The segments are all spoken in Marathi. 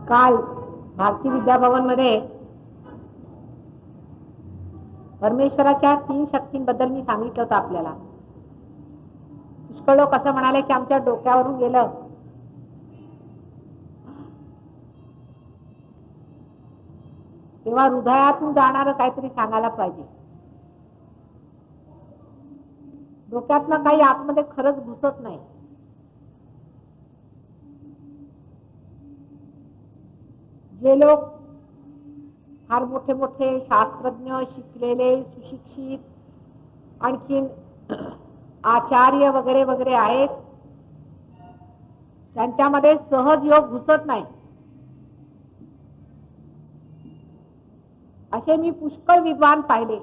काल भारती विद्याभवन मध्ये परमेश्वराच्या 3 शक्तींबद्दल मी सांगितलं होतं आपल्याला. पुष्कळ लोक असं म्हणाले की आमच्या डोक्यावरून गेलं. तेव्हा हृदयातून जाणारं काहीतरी सांगायला पाहिजे. डोक्यातनं काही आतमध्ये खरंच घुसत नाही. जे लोक फार मोठे मोठे शास्त्रज्ञ, शिकलेले, सुशिक्षित, आणखीन आचार्य वगैरे वगैरे आहेत, त्यांच्यामध्ये सहज योग घुसत नाही. असे मी पुष्कळ विद्वान पाहिले.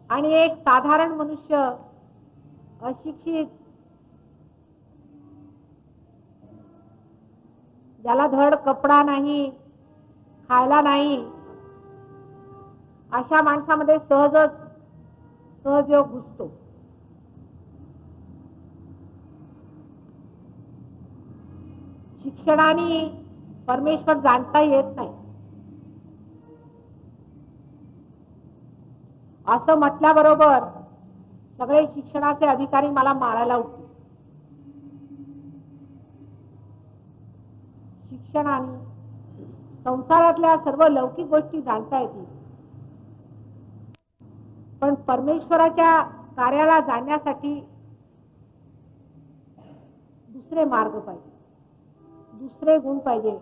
आणि एक साधारण मनुष्य, अशिक्षित, ज्याला धड कपडा नाही, खायला नाही, अशा माणसामध्ये सहज योग घुसतो. शिक्षणाने परमेश्वर जाणता येत नाही असं म्हटल्याबरोबर सगळे शिक्षणाचे अधिकारी मला मारायला उठले. शिक्षणाने संसारातल्या सर्व लौकिक गोष्टी जाणता येतील, पण परमेश्वराच्या कार्याला जाणण्यासाठी दुसरे मार्ग पाहिजे, दुसरे गुण पाहिजे.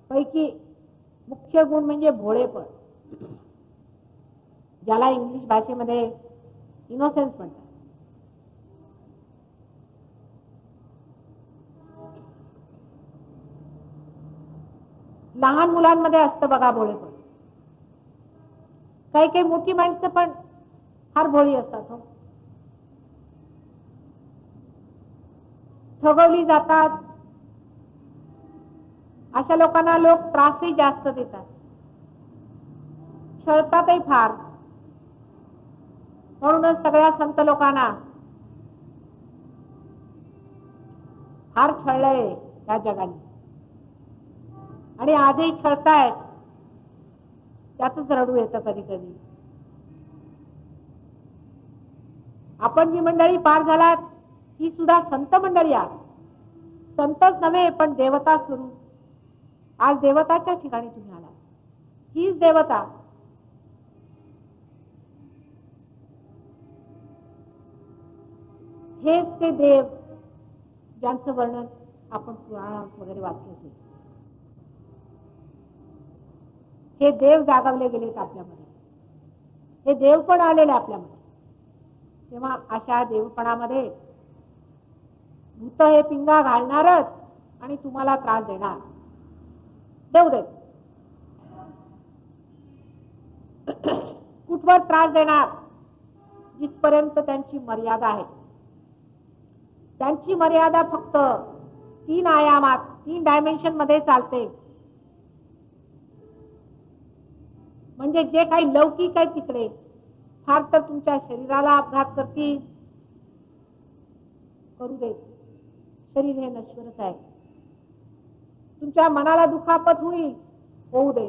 पैकी मुख्य गुण म्हणजे भोळेपण, ज्याला इंग्लिश भाषेमध्ये इनोसेन्स म्हणतात. लहान मुलांमध्ये असतं बघा भोळेपण. काही काही मोठी माणसं पण फार भोळी असतात. हो, ठगवली जातात. अशा लोकांना लोक त्रासही जास्त देतात, छळतातही फार. म्हणूनच सगळ्या संत लोकांना फार छळलंय या जगाने. आणि आजही छळतायत, त्यातच रडू येतं कधी कधी. आपण जी मंडळी पार झालात ही सुद्धा संत मंडळी आहे. संतच नव्हे पण देवता स्वरूप. आज देवताच्या ठिकाणी तुम्ही आला. हीच देवता. हेच ते देव ज्यांचं वर्णन आपण पुराणात वगैरे वाचलं असेल. हे देव जागवले गेलेत आपल्यामध्ये. हे देव पण आलेले आपल्यामध्ये. तेव्हा अशा देवपणामध्ये भूत हे पिंगा घालणारच आणि तुम्हाला त्रास देणार. देऊ दे. कुठवर त्रास देणार? जिथपर्यंत त्यांची मर्यादा आहे. त्यांची मर्यादा फक्त 3 आयामात, 3 डायमेन्शन मध्ये चालते. म्हणजे जे काही लौकिक आहे तिकडे. फार तर तुमच्या शरीराला अपघात करतील, करू दे. शरीर हे नश्वरच आहे. तुमच्या मनाला दुखापत होईल, होऊ दे.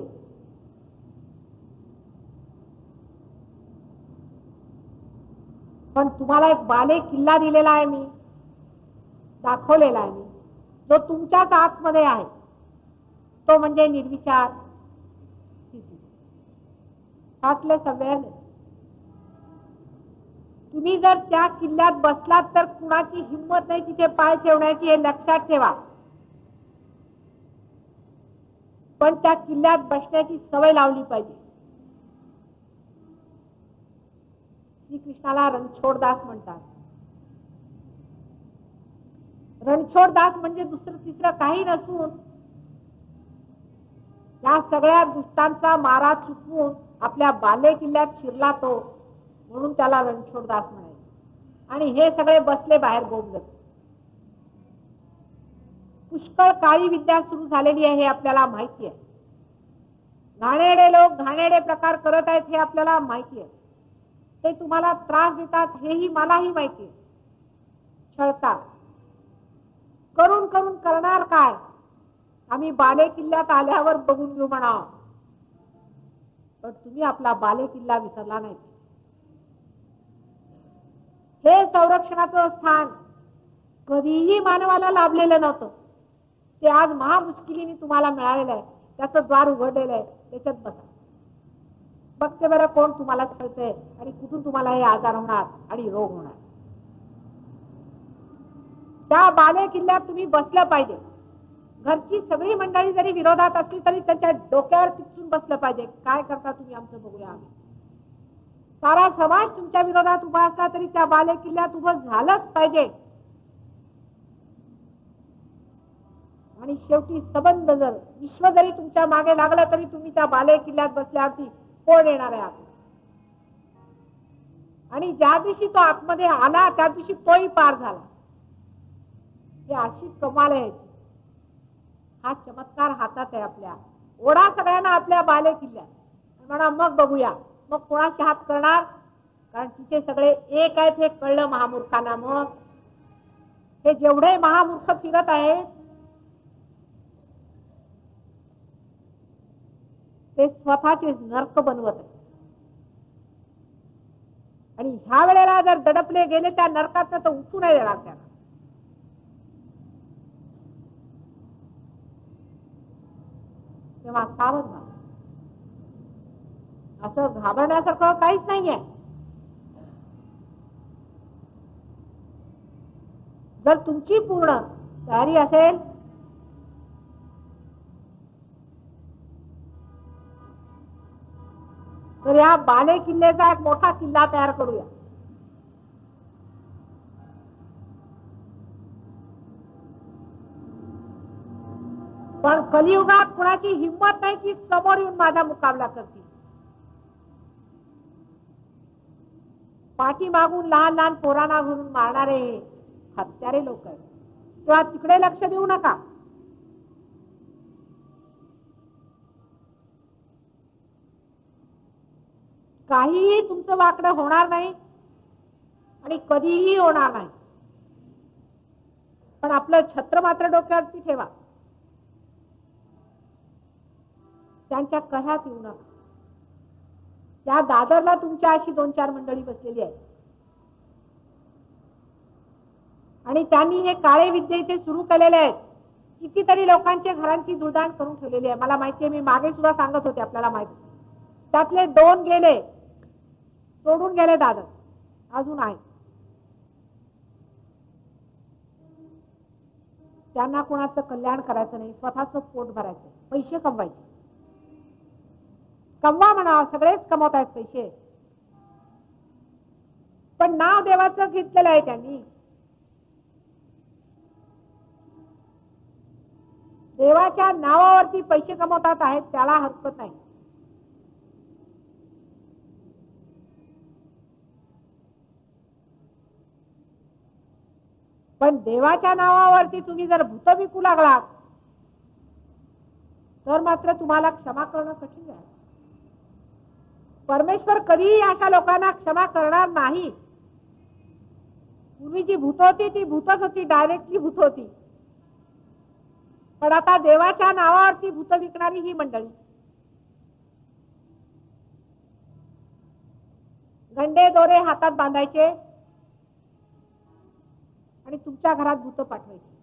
पण तुम्हाला एक बाले किल्ला दिलेला आहे मी, दाखवलेला आहे मी, जो तुमच्याच आतमध्ये आहे. तो म्हणजे निर्विचार स्थिती, थॉटलेस अवेअरनेस. तुम्ही जर त्या किल्ल्यात बसलात तर कुणाची हिंमत नाही तिथे पाय ठेवण्याची, हे लक्षात ठेवा. पण त्या किल्ल्यात बसण्याची सवय लावली पाहिजे. श्रीकृष्णाला रणछोडदास म्हणतात. रणछोडदास म्हणजे दुसरं तिसरं काही नसून या सगळ्या दुष्टांचा मारा चुकवून आपल्या बाले किल्ल्यात शिरला तो, म्हणून त्याला रणछोडदास म्हणायचे. आणि हे सगळे बसले बाहेर बोंबलत. पुष्कळ काळी विद्या सुरू झालेली आहे हे आपल्याला माहिती आहे. घाणेरडे लोक घाणेरडे प्रकार करत आहेत हे आपल्याला माहिती आहे. ते तुम्हाला त्रास देतात हेही मलाही माहिती आहे. छळतात. करून करून करणार काय? आम्ही बाले किल्ल्यात आल्यावर बघून घेऊ म्हणा, पण तुम्ही आपला बाले किल्ला विसरला नाही. हे संरक्षणाचं स्थान कधीही मानवाला लाभलेलं नव्हतं. ते आज महामुश्किलीने तुम्हाला मिळालेलं आहे. त्याचं द्वार उघडलेलं आहे. त्याच्यात बसा. बघते बरं कोण तुम्हाला छळतंय आणि कुठून तुम्हाला हे आजार होणार आणि रोग होणार. त्या बाले किल्ल्यात तुम्ही बसलं पाहिजे. घरची सगळी मंडळी जरी विरोधात असली तरी त्यांच्या डोक्यावर टिचून बसलं पाहिजे. काय करता तुम्ही आमचं बघूया आम्ही. सारा समाज तुमच्या विरोधात उभा असला तरी त्या बाले किल्ल्यात उभं झालंच पाहिजे. आणि शेवटी संबंध जर विश्व जरी तुमच्या मागे लागलं तरी तुम्ही त्या बाले किल्ल्यात बसल्यावरती कोण येणार आहे आत. आणि ज्या दिवशी तो आतमध्ये आला त्या दिवशी तोही पार झाला. ही अशी कमाल आहे. हा चमत्कार हातात आहे आपल्या. ओढा सगळ्यांना आपल्या बाले किल्ल्यात म्हणा, मग बघूया मग कोणाशी हात करणार. कारण तिथे सगळे एक आहेत हे कळलं महामूर्खांना. मग हे जेवढे महामूर्ख फिरत आहेत ते स्वतःचे नरक बनवत आहेत. आणि ह्या वेळेला जर दडपले गेले त्या नरकात तर उठू नाही देणार त्यांना. तेव्हा सावध व्हा. असं घाबरण्यासारखं काहीच नाहीये. जर तुमची पूर्ण तयारी असेल तर या बाले किल्ल्याचा एक मोठा किल्ला तयार करूया. पण कलियुगात कुणाची हिंमत नाही की समोर येऊन माझा मुकाबला करतील. पाठी मागून लहान लहान पोरांना घरून मारणारे हत्यारे लोक आहेत. तेव्हा तिकडे लक्ष देऊ नका. काहीही तुमचं वाकडं होणार नाही आणि कधीही होणार नाही. पण आपलं छत्र मात्र डोक्यावरती ठेवा. त्यांच्या कह्यात येऊ नका. त्या दादरला तुमच्या अशी 2-4 मंडळी बसलेली आहे आणि त्यांनी हे काळे विद्ये इथे सुरू केलेले आहेत. कितीतरी लोकांच्या घरांची धुळदाण करून ठेवलेली आहे. मला माहिती आहे. मी मागे सुद्धा सांगत होते आपल्याला माहिती. त्यातले 2 गेले, सोडून गेले दादर. अजून आहे. त्यांना कोणाचं कल्याण करायचं नाही. स्वतःचं पोट भरायचं, पैसे कमवायचे. कमवा म्हणा, सगळेच कमवत आहेत पैसे. पण नाव देवाचं घेतलेलं आहे त्यांनी. देवाच्या नावावरती पैसे कमवतात आहेत त्याला हरकत नाही. पण देवाच्या नावावरती तुम्ही जर भूत विकू लागलात तर मात्र तुम्हाला क्षमा करणं कठीण आहे. परमेश्वर कधीही अशा लोकांना क्षमा करणार नाही. पूर्वी जी भूत होती ती भूतच होती, डायरेक्टली भूत होती. पण आता देवाच्या नावावरती भूत विकणारी ही मंडळी, गंडे दोरे हातात बांधायचे आणि तुमच्या घरात भूत पाठवायची.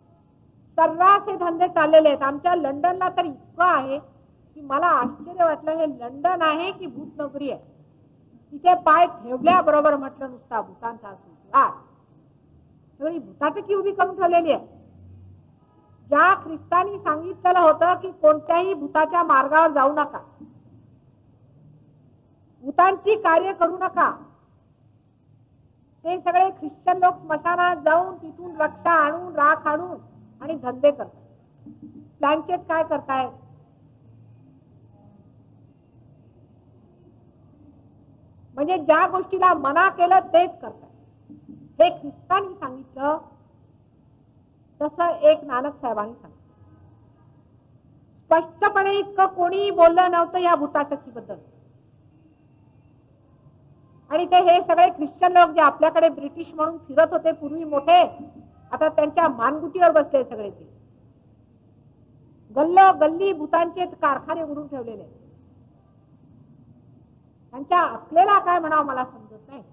सर्रास हे धंदे चाललेले आहेत. आमच्या लंडनला तर इतकं आहे की मला आश्चर्य वाटलं. हे लंडन आहे की भूत नगरी आहे. तिथे पाय ठेवल्याबरोबर म्हटलं नुसता भूतांचा सगळी भूताची उभी करून ठेवलेली आहे. ज्या ख्रिस्तानी सांगितलेलं होतं की कोणत्याही भूताच्या मार्गावर जाऊ नका, भूतांची कार्य करू नका, ते सगळे ख्रिश्चन लोक स्मशानात जाऊन तिथून रक्षा आणून राख आणून आणि धंदे करतात. प्लॅनचेट काय करतायत? म्हणजे ज्या गोष्टीला मना केलं तेच करतात. हे ख्रिस्तानी सांगितलं तसं एक नानक साहेबांनी सांगितलं. स्पष्टपणे इतकं कोणीही बोललं नव्हतं या भूताटकीबद्दल. आणि ते हे सगळे ख्रिश्चन लोक जे आपल्याकडे ब्रिटिश म्हणून फिरत होते पूर्वी मोठे, आता त्यांच्या मानगुटीवर बसले सगळे. ते गल्ली भूतांचे कारखाने उघडून ठेवलेले आहेत. त्यांच्या अकलेला काय म्हणावं मला समजत नाही.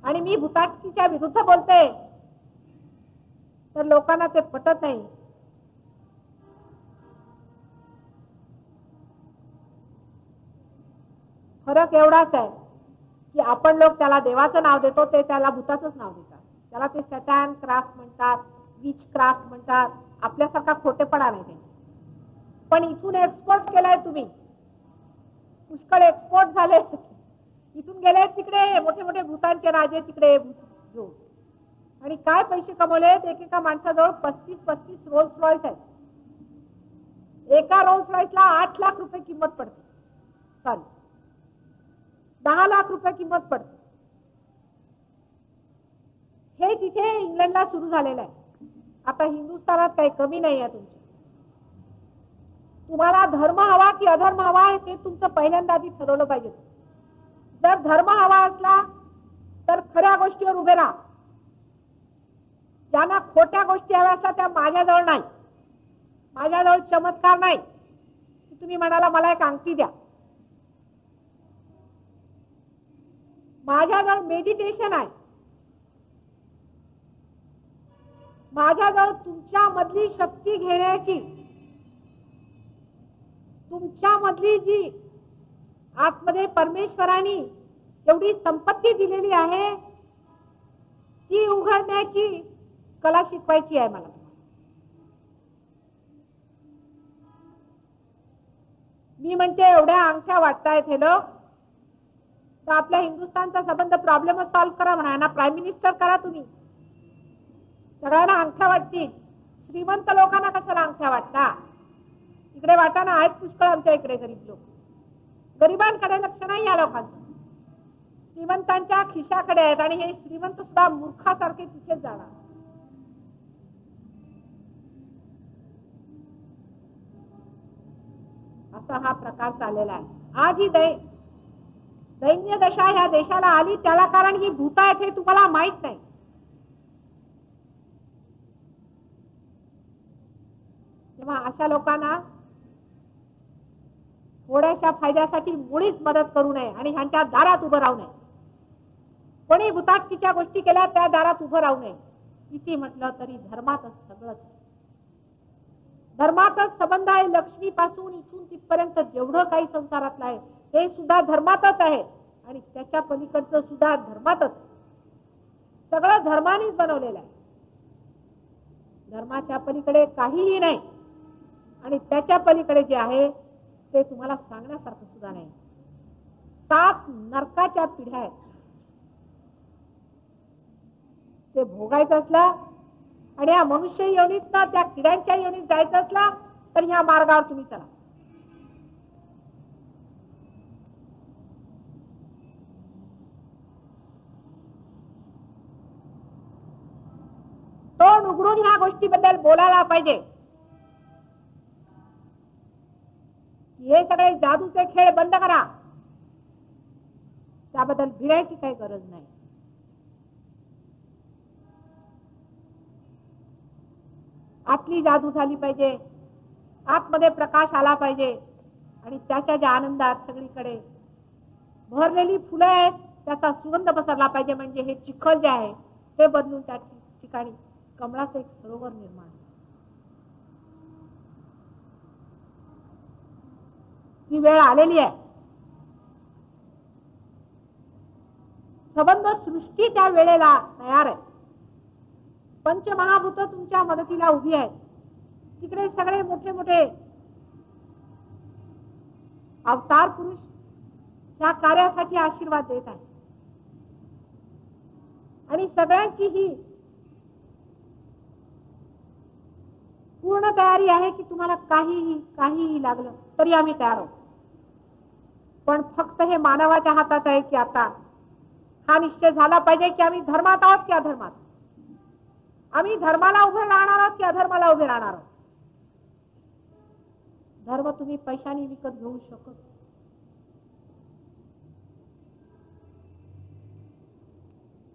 आणि मी भूताटकीच्या विरुद्ध बोलते तर लोकांना ते पटत नाही. फरक एवढाच आहे की आपण लोक त्याला देवाचं नाव देतो, ते त्याला भूताचंच नाव देतात. त्याला ते सॅटॅन क्राफ्ट म्हणतात, विच क्राफ्ट म्हणतात. आपल्यासारखा खोटेपणा नाही ते. पण इथून एक्सपोर्ट केलाय तुम्ही, पुष्कळ एक्सपोर्ट झाले. इथून गेले तिकडे मोठे मोठे भूतांचे राजे तिकडे घेऊन, आणि काय पैसे कमवले. एकेका माणसाजवळ 35 रोल्स रॉयस आहेत. एका रोल्स रॉयसला 8 लाख रुपये किंमत पडते. चालेल, 10 लाख रुपये किंमत पडते. हे तिथे इंग्लंडला सुरू झालेलं आहे. आता हिंदुस्थानात काही कमी नाही आहे तुमची. तुम्हाला धर्म हवा की अधर्म हवा आहे ते तुमचं पहिल्यांदा आधी ठरवलं पाहिजे. जर धर्म हवा असला तर खऱ्या गोष्टीवर उभे राहा. ज्यांना खोट्या गोष्टी हव्या असतात त्या माझ्याजवळ नाही. माझ्याजवळ चमत्कार नाही की तुम्ही म्हणाला मला एक अंगठी द्या. माझ्याजवळ मेडिटेशन आहे. माझ्याजवळ तुमच्या मधली शक्ती घेण्याची, तुमच्या मधली जी आतमध्ये परमेश्वराने एवढी संपत्ती दिलेली आहे ती उघडण्याची कला शिकवायची आहे मला. मी म्हणते एवढ्या अंगठ्या वाटतायत हे लोक, तर आपल्या हिंदुस्थानचा संबंध प्रॉब्लेम सॉल्व्ह करा म्हणा ना. प्राईम मिनिस्टर करा तुम्ही. सगळ्यांना अंगठ्या वाटतील. श्रीमंत लोकांना कशाला अंगठ्या वाटता. इकडे वाटाणा आहेत पुष्कळ आमच्या इकडे गरीब लोक. गरिबांकडे लक्ष नाही या लोकांचं. श्रीमंतांच्या खिशाकडे आहेत आणि हे श्रीमंत सुद्धा मूर्खासारखे तिथेच जाणार. असा हा प्रकार चाललेला आहे. आज ही दैन्य दशा ह्या देशाला आली त्याला कारण ही भूत आहेत हे तुम्हाला माहित नाही. तेव्हा अशा लोकांना थोड्याशा फायद्यासाठी मुळीच मदत करू नये आणि ह्यांच्या दारात उभं राहू नये. कोणी भूताटकीच्या गोष्टी केल्या त्या दारात उभं राहू नये. किती म्हटलं तरी धर्मातच सगळंच. धर्मातच संबंध आहे. लक्ष्मीपासून इथून तिथपर्यंत जेवढं काही संसारातलं आहे ते सुद्धा धर्मातच आहे आणि त्याच्या पलीकडचं सुद्धा धर्मातच. सगळं धर्मानेच बनवलेलं आहे. धर्माच्या पलीकडे काहीही नाही आणि त्याच्या पलीकडे जे आहे ते तुम्हाला सांगण्यासारखं सुद्धा नाही. 7 नरकाच्या पिढ्या आहेत. ते भोगायचं असलं आणि या मनुष्य योनीत त्या किड्यांच्या योनीत जायचं असला तर ह्या मार्गावर तुम्ही चला. तोंड उघडून ह्या गोष्टीबद्दल बोलायला पाहिजे. हे सगळे जादूचे खेळ बंद करा. त्याबद्दल भिडायची काही गरज नाही. आतली जादू झाली पाहिजे. आतमध्ये प्रकाश आला पाहिजे आणि त्याच्या ज्या आनंदात सगळीकडे भरलेली फुलं आहेत त्याचा सुगंध पसरला पाहिजे. म्हणजे हे चिखल जे आहे ते बदलून त्या ठिकाणी कमळाचं एक सरोवर निर्माण. ही वेळ आलेली आहे. संबंध सृष्टी त्या वेळेला तयार आहे. पंचमहाभूत तुमच्या मदतीला उभी आहेत. तिकडे सगळे मोठे मोठे अवतार पुरुष त्या कार्यासाठी आशीर्वाद देत आहेत आणि सगळ्यांची ही पूर्ण तयारी आहे की तुम्हाला काहीही लागलं तरी आम्ही तयार आहोत. पण फक्त हे मानवाच्या हातात आहे की आता हा निश्चय झाला पाहिजे की आम्ही धर्मात आहोत की अधर्मात. आम्ही धर्माला उभे राहणार आहोत की अधर्माला उभे राहणार आहोत. धर्म तुम्ही पैशाने विकत घेऊ शकत.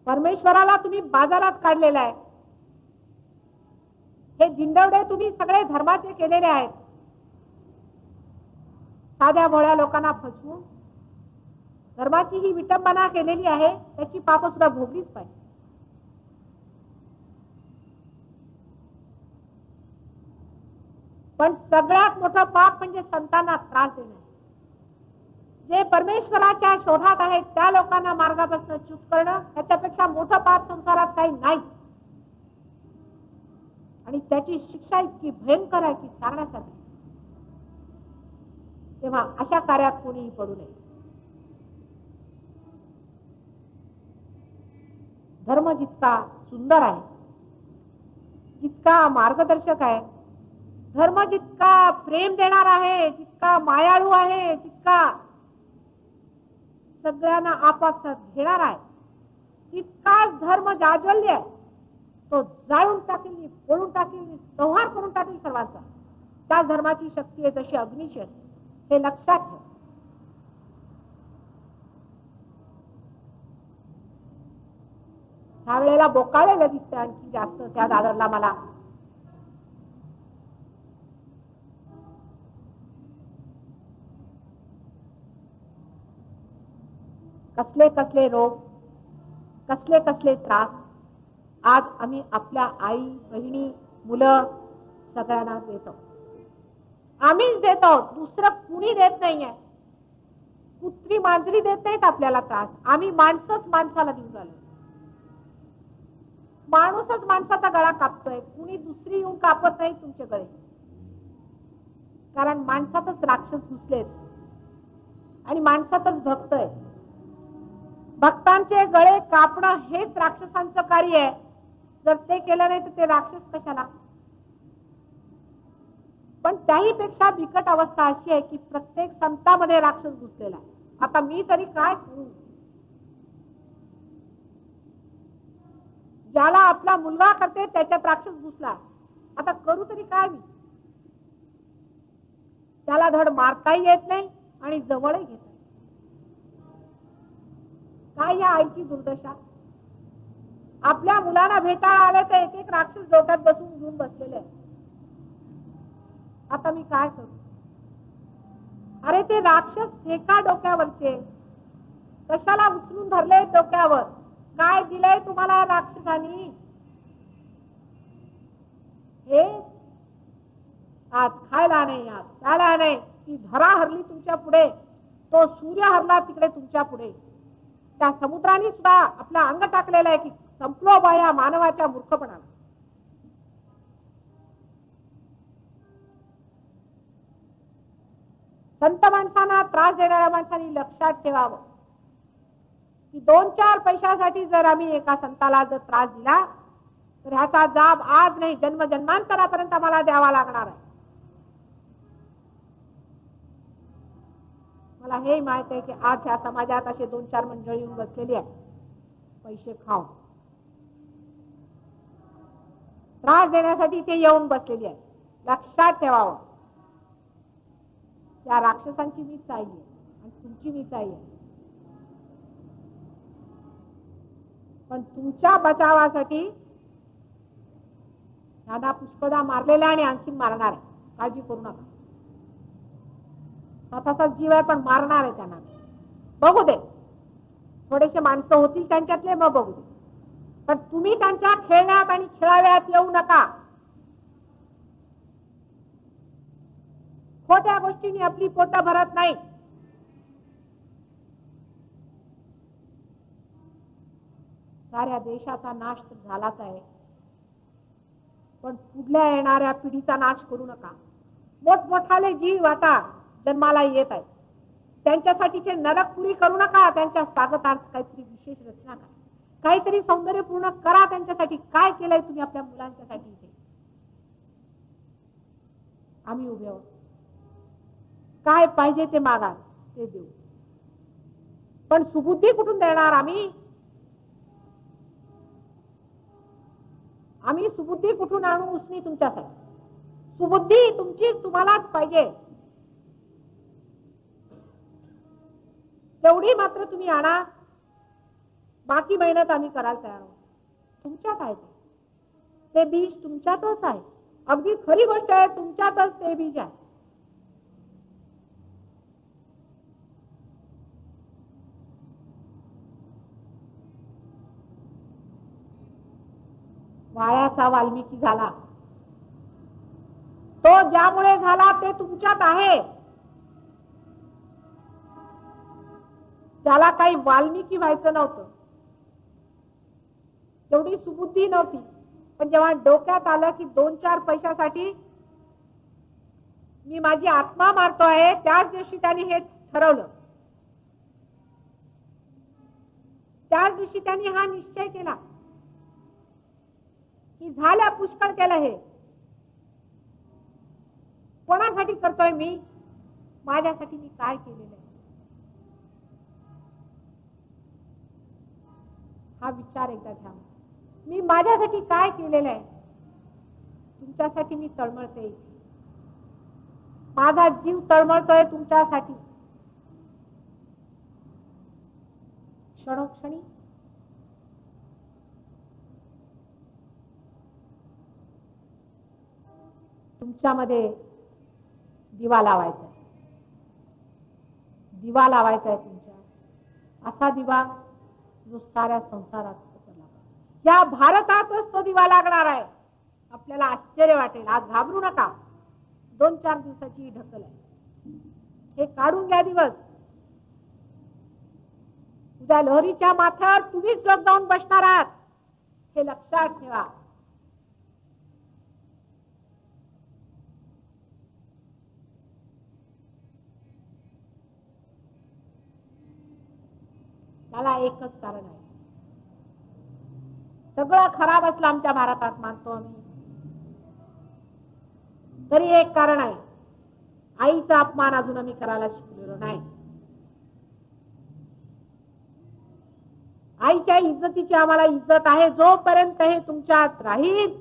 परमेश्वराला तुम्ही बाजारात काढलेला आहे. हे दिंडवडे तुम्ही सगळे धर्माचे केलेले आहेत. साध्या भोळ्या लोकांना फसवून धर्माची ही विटंबना केलेली आहे, त्याची पाप सुद्धा भोगलीच पाहिजे. पण सगळ्यात मोठं पाप म्हणजे संतांना त्रास देणे. जे परमेश्वराच्या शोधात आहेत त्या लोकांना मार्गापासून च्युत करणं, त्याच्यापेक्षा मोठं पाप संसारात काही नाही. आणि त्याची शिक्षा इतकी भयंकर आहे की सांगण्यासाठी. तेव्हा अशा कार्यात कोणीही पडू नये. धर्म जितका सुंदर आहे, जितका मार्गदर्शक आहे, धर्म जितका प्रेम देणार आहे, जितका मायाळू आहे, जितका सगळ्यांना आपापसात घेणार आहे, तितकाच धर्म जाज्वल्य आहे. तो जाळून टाकेल, फोडून टाकेल, संहार करून टाकेल सर्वांचा. त्या धर्माची शक्ती आहे तशी अग्नीची असते, हे लक्षात ठेव. त्यावेळेला बोकाळलेलं दिसतं आणखी जास्त त्या दादरला मला. कसले कसले रोग, कसले कसले त्रास आज आम्ही आपल्या आई बहिणी मुलं सगळ्यांना देतो. आम्हीच देतो, दुसरं कुणी देत नाहीये. कुत्री मांजरी देत नाहीत आपल्याला त्रास, आम्ही माणसंच माणसाला देऊन राहिलो. माणूसच माणसाचा गळा कापतोय, कुणी दुसरी येऊन कापत नाही तुमचे गळे. कारण माणसातच राक्षस घुसलेत आणि माणसातच भक्त आहे. भक्तांचे गळे कापणं हेच राक्षसांचं कार्य आहे. जर ते केलं नाही तर ते राक्षस कशाला. पण त्याही पेक्षा बिकट अवस्था अशी आहे की प्रत्येक संतांमध्ये राक्षस घुसलेला आहे. आता मी तरी काय करू. ज्याला आपला मुलगा करते त्याच्यात राक्षस घुसला, आता करू तरी काय मी. त्याला धड मारताही येत नाही आणि जवळही घेत नाही. काय या आईची दुर्दशा. आपल्या मुलांना भेटायला आले तर एक एक राक्षस डोक्यात बसून घेऊन बसलेले आहे. आता मी काय करू. अरे ते राक्षस फेका डोक्यावरचे, कशाला उचलून धरले डोक्यावर. काय दिलंय तुम्हाला राक्षसांनी. हे आज खायला नाही, आज प्यायला नाही. ती धरा हरली तुमच्या पुढे, तो सूर्य हरला तिकडे तुमच्या पुढे. त्या समुद्राने सुद्धा आपला अंग टाकलेलं आहे की संपलो बा या मानवाच्या मूर्खपणाला. संत माणसांना त्रास देणाऱ्या माणसांनी लक्षात ठेवावं की 2-4 पैशासाठी जर आम्ही एका संताला जर त्रास दिला तर ह्याचा जाब आज नाही जन्मजन्मांतरापर्यंत आम्हाला द्यावा लागणार आहे. मला हे माहित आहे की आज ह्या समाजात असे 2-4 मंडळी येऊन बसलेली आहे पैसे खाऊन. त्रास देण्यासाठी ते येऊन बसलेली आहे. लक्षात ठेवावं. त्या राक्षसांची मीच आई आहे आणि तुमची मीच आई आहे. पण तुमच्या बचावासाठी त्यांना पुष्कळदा मारलेला आणि आणखी मारणार आहे. काळजी करू नका. स्वतःचा जीव आहे पण मारणार आहे त्यांना. बघू दे, थोडेसे माणसं होतील त्यांच्यातले, मग बघू दे. पण तुम्ही त्यांच्या खेळण्यात आणि खेळाव्यात येऊ नका. खोट्या गोष्टींनी आपली पोटं भरत नाही. साऱ्या देशाचा नाश तर झालाच आहे, पण पुढल्या येणाऱ्या पिढीचा नाश करू नका. मोठमोठाले जीव आता जन्माला येत आहेत, त्यांच्यासाठीचे नरकपुरी करू नका. त्यांच्या स्वागतार्थ काहीतरी विशेष रचना करा, काहीतरी सौंदर्यपूर्ण करा त्यांच्यासाठी. काय केलंय तुम्ही आपल्या मुलांच्यासाठी इथे. आम्ही उभे आहोत. काय पाहिजे ते मागा, ते देऊ. पण सुबुद्धी कुठून देणार आम्ही. आम्ही सुबुद्धी कुठून आणू उसनी तुमच्यासाठी. सुबुद्धी तुमची तुम्हालाच पाहिजे. तेवढी मात्र तुम्ही आणा. बाकी मेहनत आम्ही करायला तयार आहोत. तुमच्यात आहे ते बीज, तुमच्यातच आहे. अगदी खरी गोष्ट आहे, तुमच्यातच ते बीज आहे. वायाचा वाल्मिकी झाला, तो ज्यामुळे झाला ते तुमच्यात आहे. त्याला काही वाल्मिकी व्हायचं नव्हतं, तेवढी सुबुद्धी नव्हती. पण जेव्हा डोक्यात आलं की 2-4 पैशासाठी मी माझी आत्मा मारतोय, त्याच दिवशी त्यांनी हे ठरवलं. त्याच दिवशी त्यांनी हा निश्चय केला की झाल्या, पुष्कळ केलं. हे कोणासाठी करतोय मी? माझ्यासाठी मी काय केलेलं आहे हा विचार एकदा घ्या. मी माझ्यासाठी काय केलेलं आहे? तुमच्यासाठी मी तळमळते. माझा जीव तळमळतोय तुमच्यासाठी. क्षणोक्षणी तुमच्यामध्ये दिवा लावायचा आहे. दिवा लावायचा आहे तुमच्या, असा दिवा जो साऱ्या संसारात पसरला. या भारतातच तो दिवा लागणार आहे. आपल्याला आश्चर्य वाटेल. आज घाबरू नका. 2-4 दिवसाची ढकल आहे. हे काढून घ्या दिवस. उद्या लोहरीच्या माथ्यावर तुम्हीच लोक जाऊन बसणार आहात, हे लक्षात ठेवा. त्याला एकच कारण आहे. सगळं खराब असलं आमच्या भारतात, मानतो आम्ही, तरी एक कारण आहे. आईचा अपमान अजून आम्ही करायला शिकलेलो नाही. आईच्या इज्जतीची आम्हाला इज्जत आहे. जोपर्यंत हे तुमच्यात राहील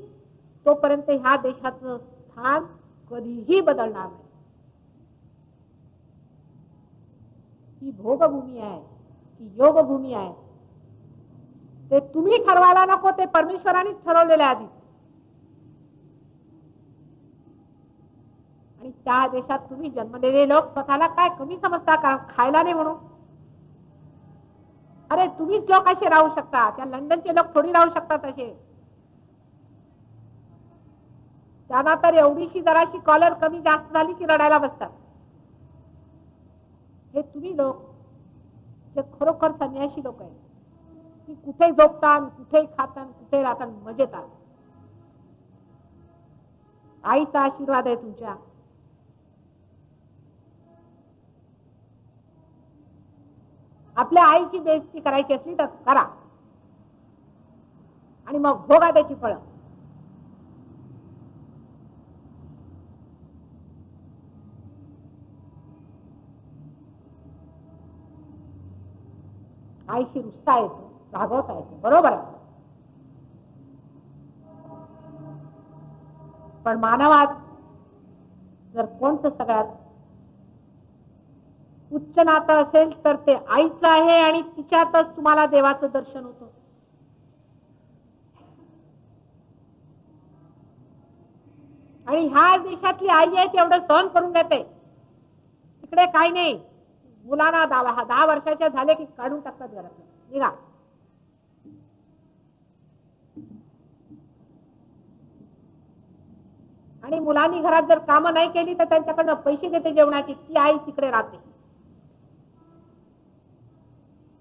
तोपर्यंत ह्या देशाचं स्थान कधीही बदलणार नाही. ही भोगभूमी आहे, ही योगभूमी आहे. ते तुम्ही ठरवायला नको, ते परमेश्वरानेच ठरवलेले आधी. आणि त्या देशात तुम्ही जन्मलेले लोक स्वतःला काय कमी समजता का? खायला नाही म्हणून? अरे तुम्हीच लोक असे राहू शकता, त्या लंडनचे लोक थोडी राहू शकतात असे. त्यांना तर एवढीशी जराशी कॉलर कमी जास्त झाली की रडायला बसतात. हे तुम्ही लोक जे खरोखर संन्यासी लोक आहेत, की कुठे झोपतात, कुठे खातात, कुठे राहतात, मजेत आहात. आईचा आशीर्वाद आहे तुमच्या. आपल्या आईची बेइज्जती करायची असली तर करा, आणि मग भोगा त्याची फळं. आईशी रुसता येतो, रागवता येतो, बरोबर आहे. पण मानवात जर कोणतं सगळ्यात उच्च नातं असेल तर ते आईचं आहे, आणि तिच्यातच तुम्हाला देवाचं दर्शन होतं. आणि ह्या देशातली आई आहे तेवढं सहन करून देते. तिकडे काही नाही. मुलांना 10 वर्षाच्या झाले की काढून टाकतात घरातून, निघा. आणि मुलांनी घरात जर कामं नाही केली तर त्यांच्याकडनं पैसे घेते जेवणाची, ती आई तिकडे राहते.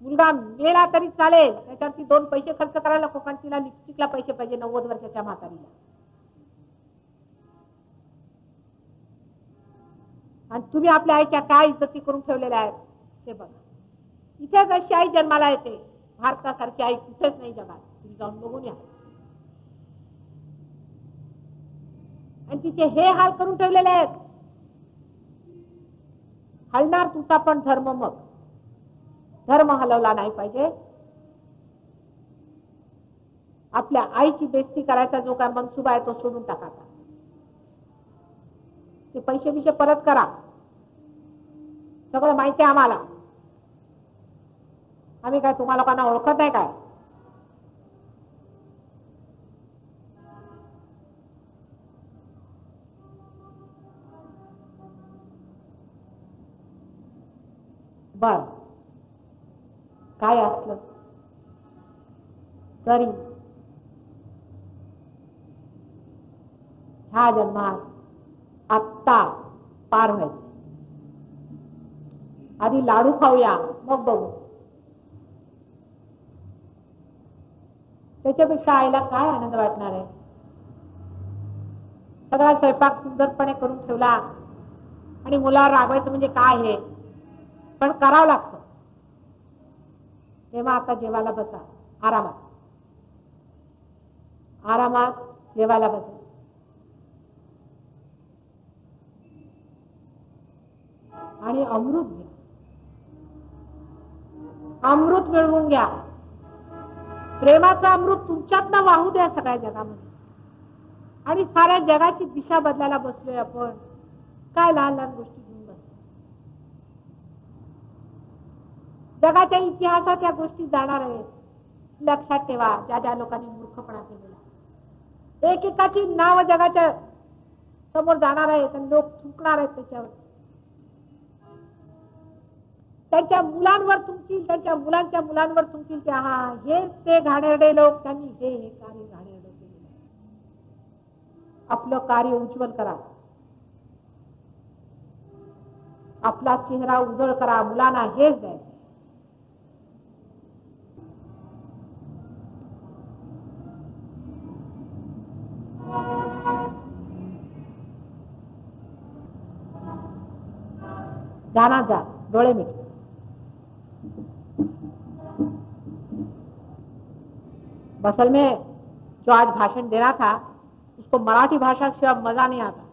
मुलगा मेला तरी चालेल, त्याच्यावरती 2 पैसे खर्च करायला नको, कारण तिला लिपस्टिकला पैसे पाहिजे 90 वर्षाच्या म्हातारीला. आणि तुम्ही आपल्या आईच्या काय इज्जती करून ठेवलेल्या आहेत ते बघा. इथेच अशी आई जन्माला येते. भारतासारखी आई कुठेच नाही जगात. तुम्ही जाऊन बघून या. आणि तिचे हे हाल करून ठेवलेले आहेत. हलणार तुमचा पण धर्म. मग धर्म हलवला नाही पाहिजे. आपल्या आईची बेइज्जती करायचा जो काय मनसुबा आहे तो सोडून टाकायचा. ते पैसे बिशे परत करा. सगळं माहिती आहे आम्हाला. आम्ही काय तुम्हाला लोकांना ओळखत नाही काय? बर काय असलं तरी ह्या जन्मात आत्ता पार व्हायचं. आधी लाडू खाऊया मग बघू. त्याच्यापेक्षा आईला काय आनंद वाटणार आहे. सगळा स्वयंपाक सुंदरपणे करून ठेवला आणि मुलावर रागवायचं म्हणजे काय हे, पण करावं लागतं. तेव्हा आता जेवायला बसा, आरामात आरामात जेवायला बसा. आणि अमृत घ्या, अमृत मिळवून घ्या. प्रेमाचं अमृत तुमच्यातनं वाहू द्या सगळ्या जगामध्ये. आणि साऱ्या जगाची दिशा बदलायला बसलोय आपण. काय लहान लहान गोष्टी घेऊन बसलो. जगाच्या इतिहासात या गोष्टी जाणार आहेत. लक्षात ठेवा, ज्या ज्या लोकांनी मूर्खपणा केलेला. एकेकाची नाव जगाच्या समोर जाणार आहेत आणि लोक थुंकणार आहेत त्याच्यावर. त्यांच्या मुलांवर थुंकतील, त्यांच्या मुलांच्या मुलांवर थुंकतील की हा हे ते घाणेरडे लोक, त्यांनी हे कार्य घाणेरडे केले. आपलं कार्य उज्ज्वल करा, आपला चेहरा उजळ करा. मुलांना हेच द्यायचं. जाना जा, डोळे मिट. असल में जो आज भाषण दे रहा था उसको मराठी भाषा से अब मजा नहीं आता.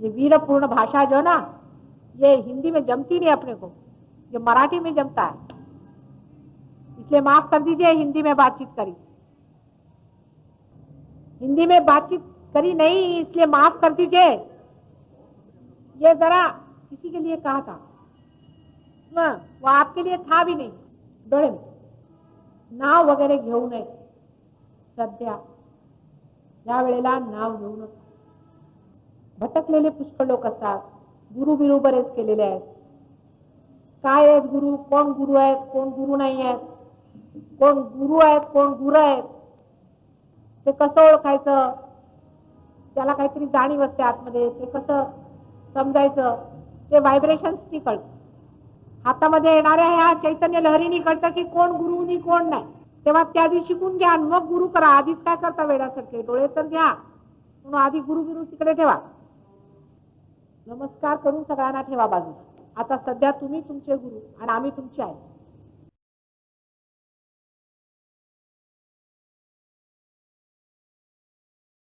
ये वीरपूर्ण भाषा जो ना, ये हिंदी में जमती नहीं अपने को, ये मराठी में जमता है. इसलिए माफ कर दीजिए, हिंदी में बातचीत करी. हिंदी में बातचीत करी नहीं, इसलिए माफ कर दीजिए. ये जरा किसी के लिए कहा था, वो आपके लिए था भी नहीं. डोळे में नाव वगैरे घेऊ नये. सध्या या वेळेला नाव घेऊ नका. भटकलेले पुष्कळ लोक असतात. गुरु बिरू बरेच केलेले आहेत. काय आहेत गुरु, कोण गुरु आहेत, कोण गुरु नाही आहेत, कोण गुरु आहेत, कोण गुरु आहेत, ते कसं ओळखायचं. त्याला काहीतरी जाणीव असते आतमध्ये, ते कसं समजायचं. ते व्हायब्रेशन्सनी कळतं. हातामध्ये येणाऱ्या ह्या चैतन्य लहरीनी कळतं की कोण गुरु आणि कोण नाही. तेव्हा त्या आधी शिकून घ्या, मग गुरु करा. आधीच काय करता वेड्यासारखे. डोळे तर घ्या, म्हणून आधी गुरु बिरू तिकडे ठेवा. नमस्कार करून सगळ्यांना ठेवा बाजूला. आता सध्या तुम्ही तुमचे गुरु आणि आम्ही तुमचे आहे.